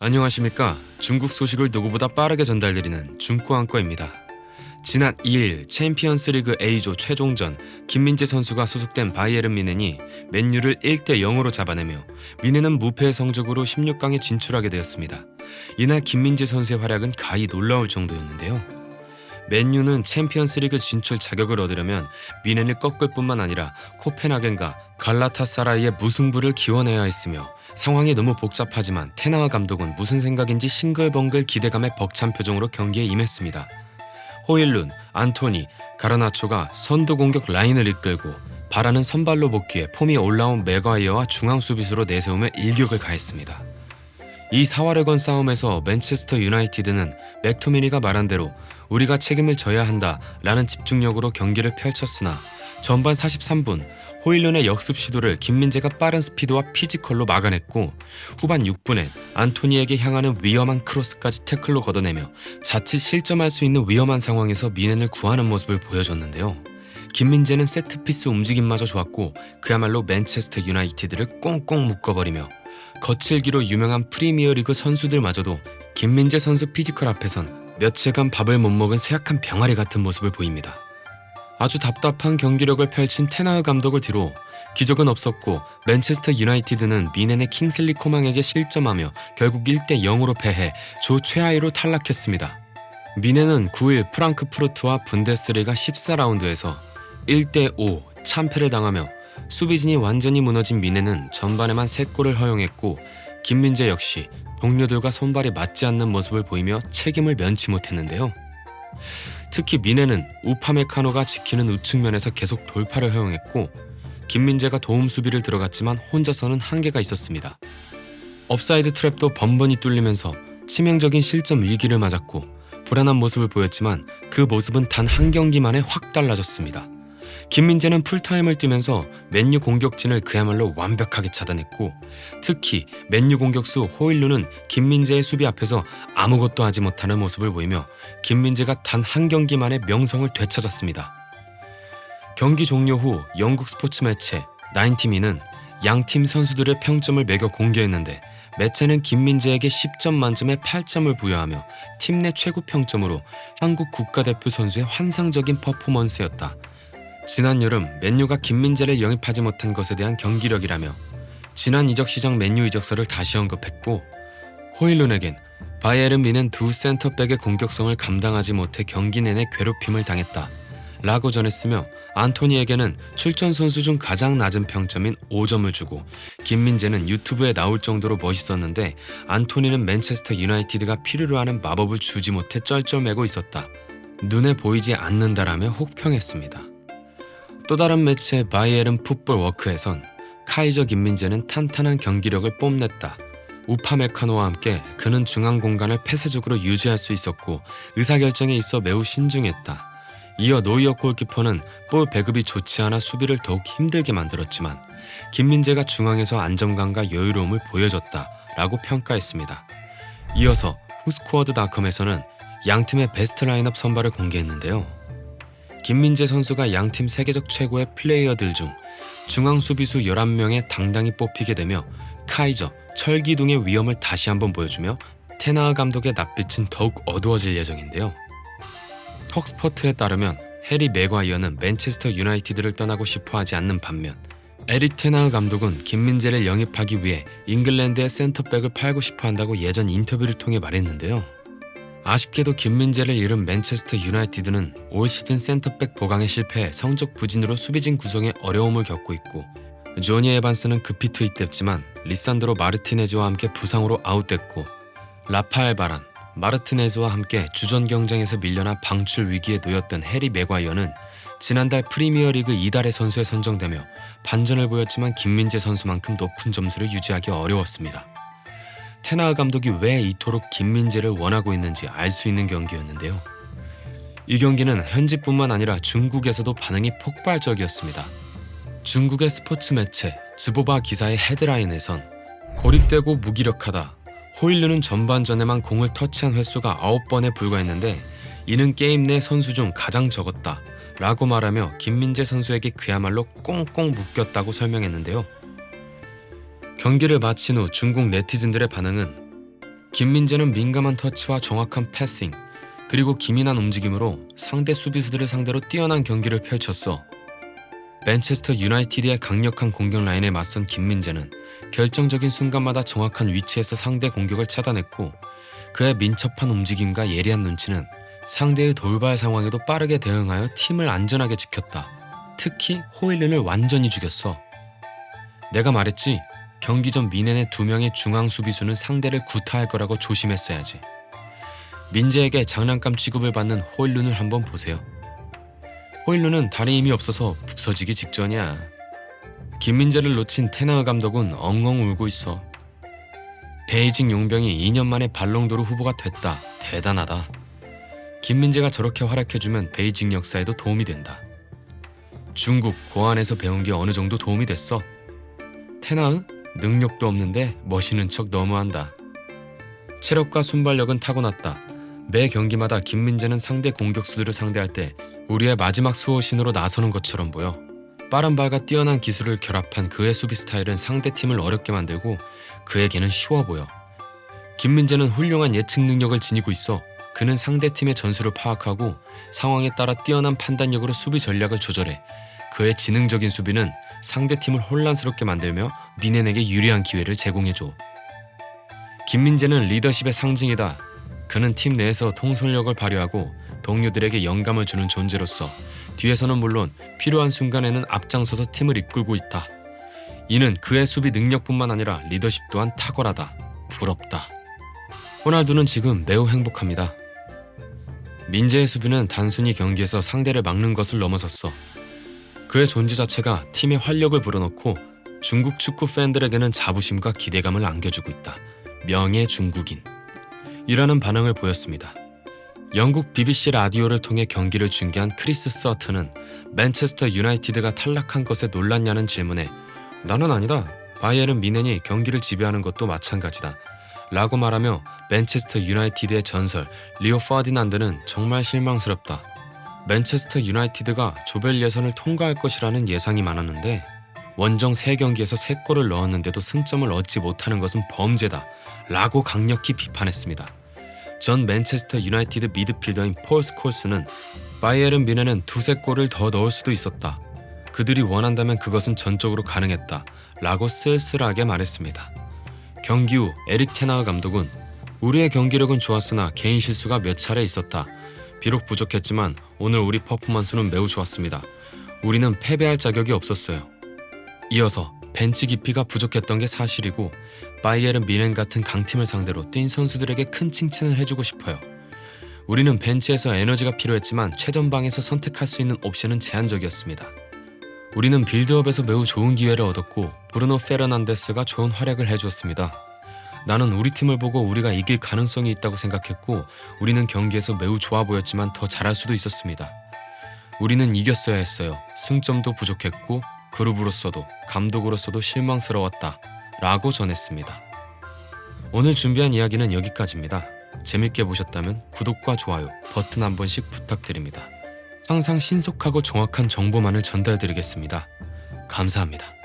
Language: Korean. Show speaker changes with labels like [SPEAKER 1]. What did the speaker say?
[SPEAKER 1] 안녕하십니까. 중국 소식을 누구보다 빠르게 전달드리는 중구안꺼입니다. 지난 2일 챔피언스리그 A조 최종전 김민재 선수가 소속된 바이에른 뮌헨이 맨유를 1대0으로 잡아내며 뮌헨은 무패의 성적으로 16강에 진출하게 되었습니다. 이날 김민재 선수의 활약은 가히 놀라울 정도였는데요. 맨유는 챔피언스리그 진출 자격을 얻으려면 뮌헨을 꺾을 뿐만 아니라 코펜하겐과 갈라타사라이의 무승부를 기원해야 했으며 상황이 너무 복잡하지만 테나와 감독은 무슨 생각인지 싱글벙글 기대감에 벅찬 표정으로 경기에 임했습니다. 호일룬, 안토니, 가르나초가 선두 공격 라인을 이끌고 바라는 선발로 복귀해 폼이 올라온 맥과이어와 중앙 수비수로 내세우며 일격을 가했습니다. 이 사활을 건 싸움에서 맨체스터 유나이티드는 맥토미니가 말한 대로 우리가 책임을 져야 한다 라는 집중력으로 경기를 펼쳤으나 전반 43분 호일룬의 역습 시도를 김민재가 빠른 스피드와 피지컬로 막아냈고 후반 6분엔 안토니에게 향하는 위험한 크로스까지 태클로 걷어내며 자칫 실점할 수 있는 위험한 상황에서 뮌헨을 구하는 모습을 보여줬는데요. 김민재는 세트피스 움직임마저 좋았고 그야말로 맨체스터 유나이티드를 꽁꽁 묶어버리며 거칠기로 유명한 프리미어리그 선수들마저도 김민재 선수 피지컬 앞에선 며칠간 밥을 못 먹은 쇠약한 병아리 같은 모습을 보입니다. 아주 답답한 경기력을 펼친 테나흐 감독을 뒤로 기적은 없었고 맨체스터 유나이티드는 뮌헨의 킹슬리 코망에게 실점하며 결국 1대0으로 패해 조 최하위로 탈락했습니다. 뮌헨은 9일 프랑크푸르트와 분데스리가 14라운드에서 1대5 참패를 당하며 수비진이 완전히 무너진 뮌헨은 전반에만 3골을 허용했고 김민재 역시 동료들과 손발이 맞지 않는 모습을 보이며 책임을 면치 못했는데요. 특히 뮌헨은 우파메카노가 지키는 우측면에서 계속 돌파를 허용했고 김민재가 도움 수비를 들어갔지만 혼자서는 한계가 있었습니다. 업사이드 트랩도 번번이 뚫리면서 치명적인 실점 위기를 맞았고 불안한 모습을 보였지만 그 모습은 단 한 경기 만에 확 달라졌습니다. 김민재는 풀타임을 뛰면서 맨유 공격진을 그야말로 완벽하게 차단했고 특히 맨유 공격수 호일룬은 김민재의 수비 앞에서 아무것도 하지 못하는 모습을 보이며 김민재가 단 한 경기 만에 명성을 되찾았습니다. 경기 종료 후 영국 스포츠 매체 나인티미는 양팀 선수들의 평점을 매겨 공개했는데 매체는 김민재에게 10점 만점에 8점을 부여하며 팀 내 최고 평점으로 한국 국가대표 선수의 환상적인 퍼포먼스였다. 지난 여름 맨유가 김민재를 영입하지 못한 것에 대한 경기력이라며 지난 이적 시장 맨유 이적설을 다시 언급했고 호일룬에겐 바이에른 뮌헨 두 센터백의 공격성을 감당하지 못해 경기 내내 괴롭힘을 당했다 라고 전했으며 안토니에게는 출전 선수 중 가장 낮은 평점인 5점을 주고 김민재는 유튜브에 나올 정도로 멋있었는데 안토니는 맨체스터 유나이티드가 필요로 하는 마법을 주지 못해 쩔쩔매고 있었다. 눈에 보이지 않는다라며 혹평했습니다. 또 다른 매체 바이에른 풋볼 워크에선 카이저 김민재는 탄탄한 경기력을 뽐냈다. 우파메카노와 함께 그는 중앙 공간을 폐쇄적으로 유지할 수 있었고 의사결정에 있어 매우 신중했다. 이어 노이어 골키퍼는 볼 배급이 좋지 않아 수비를 더욱 힘들게 만들었지만 김민재가 중앙에서 안정감과 여유로움을 보여줬다 라고 평가했습니다. 이어서 후스코어드닷컴에서는 양팀의 베스트 라인업 선발을 공개했는데요. 김민재 선수가 양팀 세계적 최고의 플레이어들 중 중앙 수비수 11명에 당당히 뽑히게 되며 카이저, 철기둥의 위험을 다시 한번 보여주며 테나흐 감독의 낯빛은 더욱 어두워질 예정인데요. 톡스포트에 따르면 해리 맥과이어는 맨체스터 유나이티드를 떠나고 싶어하지 않는 반면 에릭 테나흐 감독은 김민재를 영입하기 위해 잉글랜드의 센터백을 팔고 싶어한다고 예전 인터뷰를 통해 말했는데요. 아쉽게도 김민재를 잃은 맨체스터 유나이티드는 올 시즌 센터백 보강에 실패해 성적 부진으로 수비진 구성에 어려움을 겪고 있고 조니 에반스는 급히 투입됐지만 리산드로 마르티네즈와 함께 부상으로 아웃됐고 라파엘 바란, 마르티네즈와 함께 주전 경쟁에서 밀려나 방출 위기에 놓였던 해리 맥과이어는 지난달 프리미어리그 이달의 선수에 선정되며 반전을 보였지만 김민재 선수만큼 높은 점수를 유지하기 어려웠습니다. 테나흐 감독이 왜 이토록 김민재를 원하고 있는지 알 수 있는 경기였는데요. 이 경기는 현지뿐만 아니라 중국에서도 반응이 폭발적이었습니다. 중국의 스포츠 매체 즈보바 기사의 헤드라인에선 고립되고 무기력하다. 호일룬은 전반전에만 공을 터치한 횟수가 9번에 불과했는데 이는 게임 내 선수 중 가장 적었다 라고 말하며 김민재 선수에게 그야말로 꽁꽁 묶였다고 설명했는데요. 경기를 마친 후 중국 네티즌들의 반응은 김민재는 민감한 터치와 정확한 패싱, 그리고 기민한 움직임으로 상대 수비수들을 상대로 뛰어난 경기를 펼쳤어. 맨체스터 유나이티드의 강력한 공격 라인에 맞선 김민재는 결정적인 순간마다 정확한 위치에서 상대 공격을 차단했고, 그의 민첩한 움직임과 예리한 눈치는 상대의 돌발 상황에도 빠르게 대응하여 팀을 안전하게 지켰다. 특히 호일룬을 완전히 죽였어. 내가 말했지, 경기 전 미넨의 2명의 중앙 수비수는 상대를 구타할 거라고 조심했어야지. 민재에게 장난감 취급을 받는 호일룬을 한번 보세요. 호일룬은 다리 힘이 없어서 부서지기 직전이야. 김민재를 놓친 테나흐 감독은 엉엉 울고 있어. 베이징 용병이 2년 만에 발롱도르 후보가 됐다. 대단하다. 김민재가 저렇게 활약해주면 베이징 역사에도 도움이 된다. 중국 고안에서 배운 게 어느 정도 도움이 됐어. 테나흐? 능력도 없는데 멋있는 척 너무한다. 체력과 순발력은 타고났다. 매 경기마다 김민재는 상대 공격수들을 상대할 때 우리의 마지막 수호신으로 나서는 것처럼 보여. 빠른 발과 뛰어난 기술을 결합한 그의 수비 스타일은 상대팀을 어렵게 만들고 그에게는 쉬워 보여. 김민재는 훌륭한 예측 능력을 지니고 있어. 그는 상대팀의 전술을 파악하고 상황에 따라 뛰어난 판단력으로 수비 전략을 조절해. 그의 지능적인 수비는 상대팀을 혼란스럽게 만들며 미넨에게 유리한 기회를 제공해줘. 김민재는 리더십의 상징이다. 그는 팀 내에서 통솔력을 발휘하고 동료들에게 영감을 주는 존재로서 뒤에서는 물론 필요한 순간에는 앞장서서 팀을 이끌고 있다. 이는 그의 수비 능력뿐만 아니라 리더십 또한 탁월하다. 부럽다. 호날두는 지금 매우 행복합니다. 민재의 수비는 단순히 경기에서 상대를 막는 것을 넘어섰어. 그의 존재 자체가 팀의 활력을 불어넣고 중국 축구 팬들에게는 자부심과 기대감을 안겨주고 있다. 명예 중국인. 이라는 반응을 보였습니다. 영국 BBC 라디오를 통해 경기를 중계한 크리스 서튼은 맨체스터 유나이티드가 탈락한 것에 놀랐냐는 질문에 나는 아니다. 바이에른 미넨이 경기를 지배하는 것도 마찬가지다. 라고 말하며 맨체스터 유나이티드의 전설 리오 퍼디난드는 정말 실망스럽다. 맨체스터 유나이티드가 조별 예선을 통과할 것이라는 예상이 많았는데 원정 3경기에서 3골을 넣었는데도 승점을 얻지 못하는 것은 범죄다. 라고 강력히 비판했습니다. 전 맨체스터 유나이티드 미드필더인 폴 스콜스는 바이에른 미넨은 2-3골을 더 넣을 수도 있었다. 그들이 원한다면 그것은 전적으로 가능했다. 라고 쓸쓸하게 말했습니다. 경기 후 에릭 테나흐 감독은 우리의 경기력은 좋았으나 개인 실수가 몇 차례 있었다. 비록 부족했지만 오늘 우리 퍼포먼스는 매우 좋았습니다. 우리는 패배할 자격이 없었어요. 이어서 벤치 깊이가 부족했던 게 사실이고 바이에른 미넨 같은 강팀을 상대로 뛴 선수들에게 큰 칭찬을 해주고 싶어요. 우리는 벤치에서 에너지가 필요했지만 최전방에서 선택할 수 있는 옵션은 제한적이었습니다. 우리는 빌드업에서 매우 좋은 기회를 얻었고 브루노 페르난데스가 좋은 활약을 해주었습니다. 나는 우리 팀을 보고 우리가 이길 가능성이 있다고 생각했고 우리는 경기에서 매우 좋아 보였지만 더 잘할 수도 있었습니다. 우리는 이겼어야 했어요. 승점도 부족했고 그룹으로서도 감독으로서도 실망스러웠다. 라고 전했습니다. 오늘 준비한 이야기는 여기까지입니다. 재밌게 보셨다면 구독과 좋아요 버튼 한 번씩 부탁드립니다. 항상 신속하고 정확한 정보만을 전달드리겠습니다. 감사합니다.